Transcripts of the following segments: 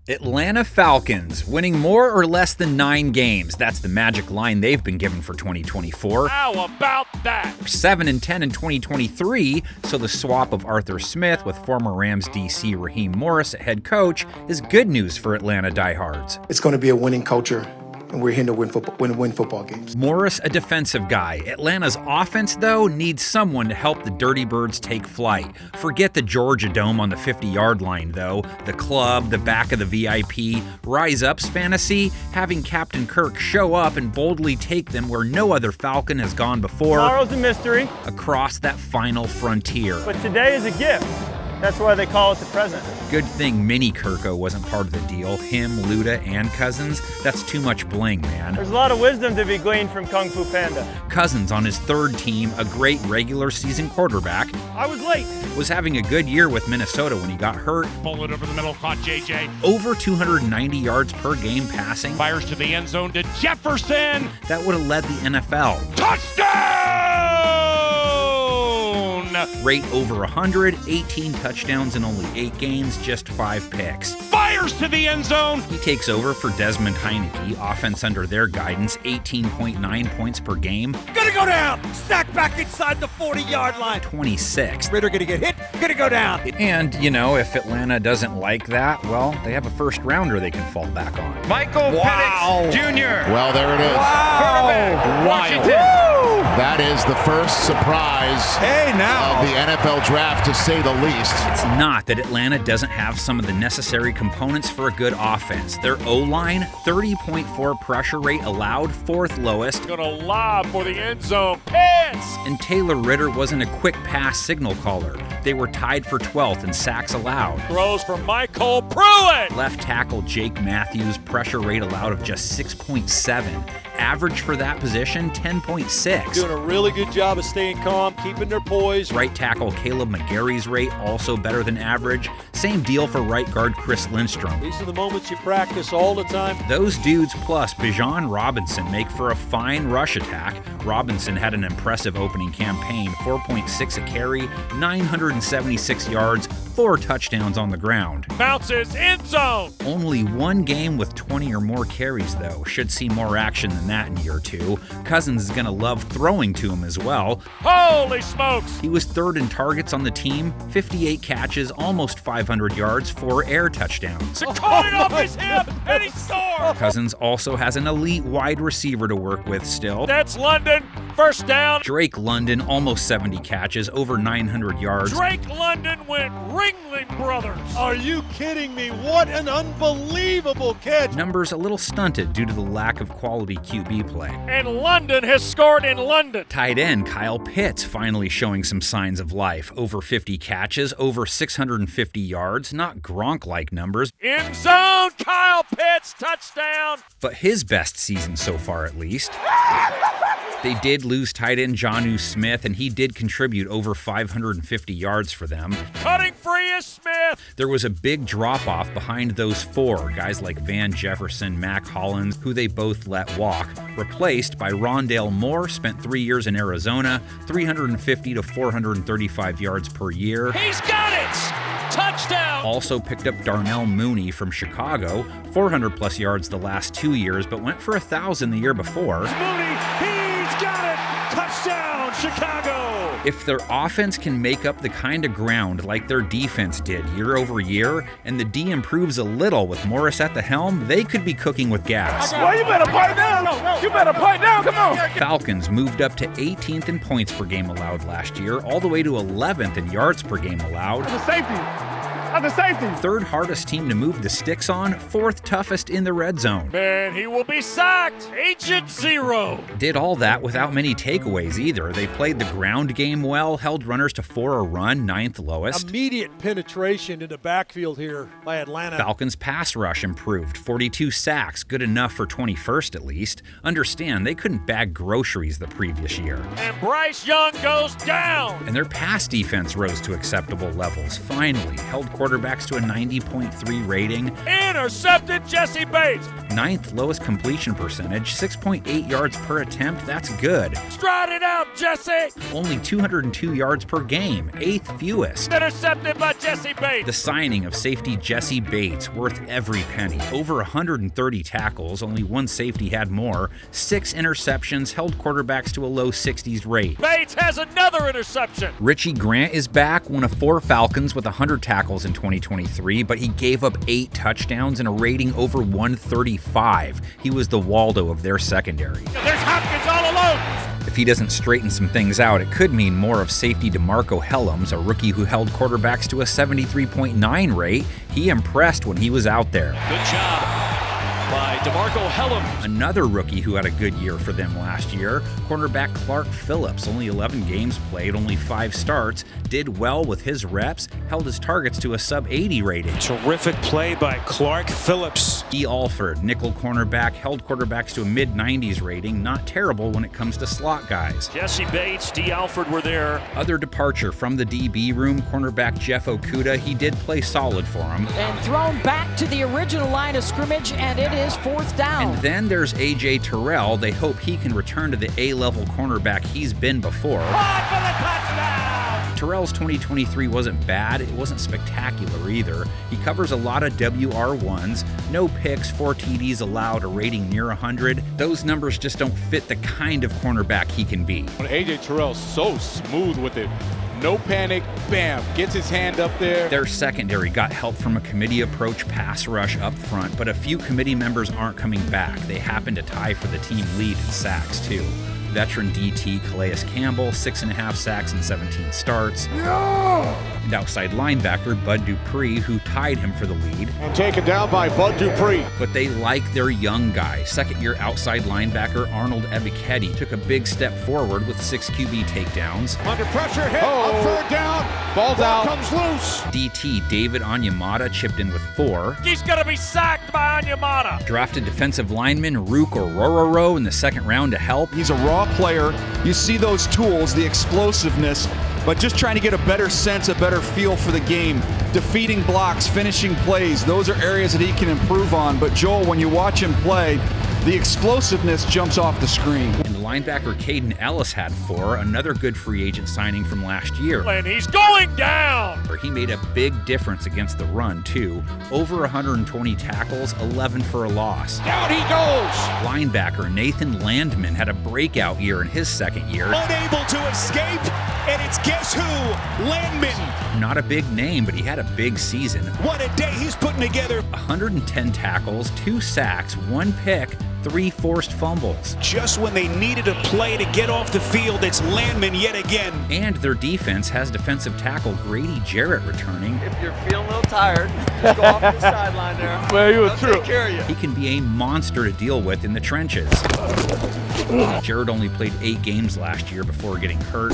Atlanta Falcons, winning more or less than 9 games. That's the magic line they've been given for 2024. How about that? 7-10 in 2023, so the swap of Arthur Smith with former Rams DC Raheem Morris at head coach is good news for Atlanta diehards. It's going to be a winning culture, and we're here to win football games. Morris, a defensive guy. Atlanta's offense, though, needs someone to help the Dirty Birds take flight. Forget the Georgia Dome on the 50-yard line, though. The club, the back of the VIP, Rise Up's fantasy, having Captain Kirk show up and boldly take them where no other Falcon has gone before. Tomorrow's a mystery. Across that final frontier. But today is a gift. That's why they call it the present. Good thing Mini Kirko wasn't part of the deal. Him, Luda, and Cousins. That's too much bling, man. There's a lot of wisdom to be gleaned from Kung Fu Panda. Cousins on his third team, a great regular season quarterback. I was late. Was having a good year with Minnesota when he got hurt. Bullet over the middle, caught JJ. Over 290 yards per game passing. Fires to the end zone to Jefferson. That would have led the NFL. Touchdown! Rate over 100, 18 touchdowns in only 8 games, just 5 picks. Fires to the end zone. He takes over for Desmond Heineke, offense under their guidance, 18.9 points per game. Gonna go down! Stack back inside the 40-yard line. 26th. Ritter gonna get hit, gonna go down. And, you know, if Atlanta doesn't like that, well, they have a first rounder they can fall back on. Michael Penix Jr. Well, there it is. Quarterback, Washington. That is the first surprise of the NFL draft, to say the least. It's not that Atlanta doesn't have some of the necessary components for a good offense. Their O-line, 30.4 pressure rate allowed, 4th lowest. Gonna lob for the end zone. Pitts! And Taylor Ritter wasn't a quick pass signal caller. They were tied for 12th in sacks allowed. Throws for Michael Pruitt. Left tackle Jake Matthews, pressure rate allowed of just 6.7. Average for that position, 10.6. Doing a really good job of staying calm, keeping their poise. Right tackle Caleb McGarry's rate, also better than average. Same deal for right guard Chris Lindstrom. These are the moments you practice all the time. Those dudes plus Bijan Robinson make for a fine rush attack. Robinson had an impressive opening campaign, 4.6 a carry, 976 yards, 4 touchdowns on the ground. Bounces end zone. Only one game with 20 or more carries, though. Should see more action than that in year 2. Cousins is going to love throwing to him as well. Holy smokes! He was 3rd in targets on the team, 58 catches, almost 500 yards, 4 air touchdowns. Caught it off his hip, and he scored! Cousins also has an elite wide receiver to work with still. That's London, first down. Drake London, almost 70 catches, over 900 yards. Drake London went Ringling Brothers. Are you kidding me? What an unbelievable catch. Numbers a little stunted due to the lack of quality QB play. And London has scored in London. Tight end Kyle Pitts finally showing some signs of life. Over 50 catches, over 650 yards, not Gronk-like numbers. End zone, Kyle Pitts, touchdown. But his best season so far, at least. They did lose tight end Jonnu Smith, and he did contribute over 550 yards for them. Cutting free is Smith. There was a big drop-off behind those 4, guys like Van Jefferson, Mac Hollins, who they both let walk, replaced by Rondale Moore, spent 3 years in Arizona, 350 to 435 yards per year. He's got it! Touchdown! Also picked up Darnell Mooney from Chicago, 400-plus yards the last 2 years, but went for 1,000 the year before. Mooney, he's got it! Touchdown, Chicago! If their offense can make up the kind of ground like their defense did year over year, and the D improves a little with Morris at the helm, they could be cooking with gas. Well, you better pipe down. You better pipe down. Come on. Falcons moved up to 18th in points per game allowed last year, all the way to 11th in yards per game allowed. That's a safety. 3rd hardest team to move the sticks on, 4th toughest in the red zone. Man, he will be sacked. Agent Zero. Did all that without many takeaways either. They played the ground game well, held runners to 4 a run, 9th lowest. Immediate penetration in the backfield here by Atlanta. Falcons pass rush improved, 42 sacks, good enough for 21st at least. Understand, they couldn't bag groceries the previous year. And Bryce Young goes down. And their pass defense rose to acceptable levels, finally. Held quarterback quarterbacks to a 90.3 rating. Intercepted Jesse Bates. 9th lowest completion percentage, 6.8 yards per attempt. That's good. Stride it out, Jesse. Only 202 yards per game, 8th fewest. Intercepted by Jesse Bates. The signing of safety Jesse Bates, worth every penny. Over 130 tackles, only one safety had more. 6 interceptions, held quarterbacks to a low 60s rate. Bates has another interception. Richie Grant is back, one of 4 Falcons with 100 tackles in 2023, but he gave up 8 touchdowns and a rating over 135. He was the Waldo of their secondary. There's Hopkins all alone. If he doesn't straighten some things out, it could mean more of safety DeMarco Hellams, a rookie who held quarterbacks to a 73.9 rate. He impressed when he was out there. Good job by DeMarco Hellams. Another rookie who had a good year for them last year, cornerback Clark Phillips, only 11 games played, only 5 starts, did well with his reps, held his targets to a sub-80 rating. Terrific play by Clark Phillips. E. Alford, nickel cornerback, held quarterbacks to a mid-90s rating, not terrible when it comes to slot guys. Jesse Bates, D. Alford were there. Other departure from the DB room, cornerback Jeff Okudah, he did play solid for him. And thrown back to the original line of scrimmage, and it is 4th down. And then there's A.J. Terrell. They hope he can return to the A-level cornerback he's been before. Caught for the touchdown! Terrell's 2023 wasn't bad. It wasn't spectacular either. He covers a lot of WR1s. No picks, 4 TDs allowed, a rating near 100. Those numbers just don't fit the kind of cornerback he can be. A.J. Terrell's so smooth with it. No panic, bam, gets his hand up there. Their secondary got help from a committee approach pass rush up front, but a few committee members aren't coming back. They happen to tie for the team lead in sacks, too. Veteran DT Calais Campbell, 6.5 sacks and 17 starts. And outside linebacker Bud Dupree, who tied him for the lead. And taken down by Bud Dupree. But they like their young guy. Second-year outside linebacker Arnold Ebiketie took a big step forward with 6 QB takedowns. Under pressure, hit, on 3rd down. Ball's out. Comes loose. DT David Onyemata chipped in with 4. He's going to be sacked by Onyemata. Drafted defensive lineman Rook Orororo in the 2nd round to help. He's a raw player. You see those tools, the explosiveness, but just trying to get a better sense, a better feel for the game. Defeating blocks, finishing plays, those are areas that he can improve on. But Joel, when you watch him play, the explosiveness jumps off the screen. And linebacker Caden Ellis had 4, another good free agent signing from last year. And he's going down. He made a big difference against the run, too. Over 120 tackles, 11 for a loss. Down he goes. Linebacker Nathan Landman had a breakout year in his 2nd year. Unable to escape, and it's guess who? Landman. Not a big name, but he had a big season. What a day he's putting together. 110 tackles, 2 sacks, 1 pick, 3 forced fumbles. Just when they needed a play to get off the field, it's Landman yet again. And their defense has defensive tackle Grady Jarrett returning. If you're feeling a little tired, just go off the sideline there. Well, you were I'll true. take care of you. He can be a monster to deal with in the trenches. Jarrett only played 8 games last year before getting hurt.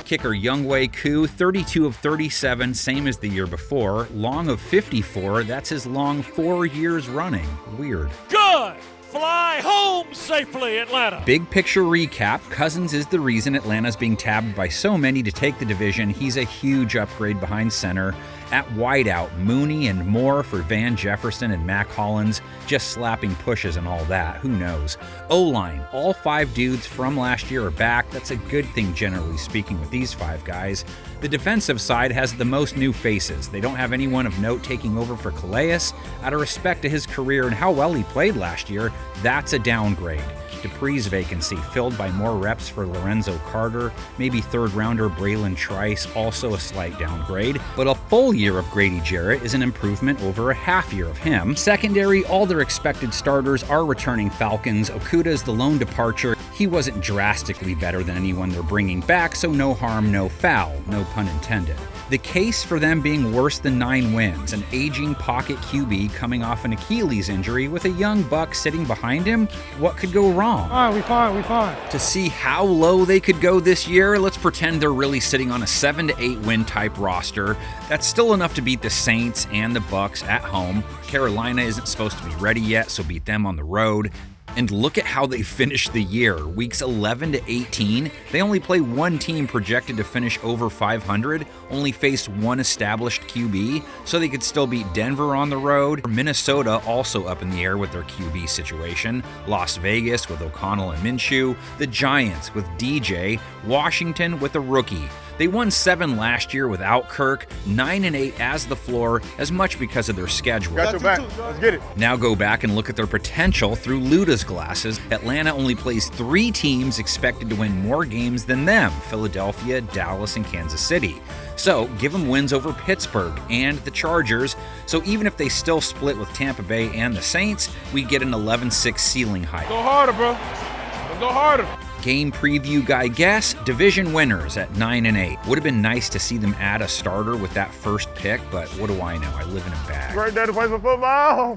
Kicker Younghoe Koo, 32 of 37, same as the year before. Long of 54, that's his long 4 years running. Weird. Good. Fly home safely, Atlanta. Big picture recap, Cousins is the reason Atlanta's being tabbed by so many to take the division. He's a huge upgrade behind center. At wideout, Mooney and Moore for Van Jefferson and Mac Hollins, just slapping pushes and all that, who knows. O-line, all 5 dudes from last year are back. That's a good thing generally speaking with these 5 guys. The defensive side has the most new faces. They don't have anyone of note taking over for Calais. Out of respect to his career and how well he played last year, that's a downgrade. Dupree's vacancy filled by more reps for Lorenzo Carter, maybe 3rd rounder Braylon Trice, also a slight downgrade, but a full year of Grady Jarrett is an improvement over a half year of him. Secondary, all their expected starters are returning Falcons. Okudah is the lone departure. He wasn't drastically better than anyone they're bringing back, so no harm, no foul, no pun intended. The case for them being worse than 9 wins, an aging pocket QB coming off an Achilles injury with a young buck sitting behind him, what could go wrong? We fine. To see how low they could go this year, let's pretend they're really sitting on a 7 to 8 win type roster. That's still enough to beat the Saints and the Bucs at home. Carolina isn't supposed to be ready yet, so beat them on the road. And look at how they finished the year. Weeks 11 to 18, they only play one team projected to finish over 500, only faced one established QB, so they could still beat Denver on the road. Minnesota also up in the air with their QB situation. Las Vegas with O'Connell and Minshew. The Giants with DJ. Washington with a rookie. They won 7 last year without Kirk, 9-8 as the floor, as much because of their schedule. Got your back. Let's get it. Now go back and look at their potential through Luda's glasses. Atlanta only plays 3 teams expected to win more games than them: Philadelphia, Dallas, and Kansas City. So give them wins over Pittsburgh and the Chargers. So even if they still split with Tampa Bay and the Saints, we get an 11-6 ceiling height. Go harder, bro. Let's go harder. Game preview guy guess, division winners at 9-8. Would have been nice to see them add a starter with that first pick, but what do I know? I live in a bag. Great day to play some football.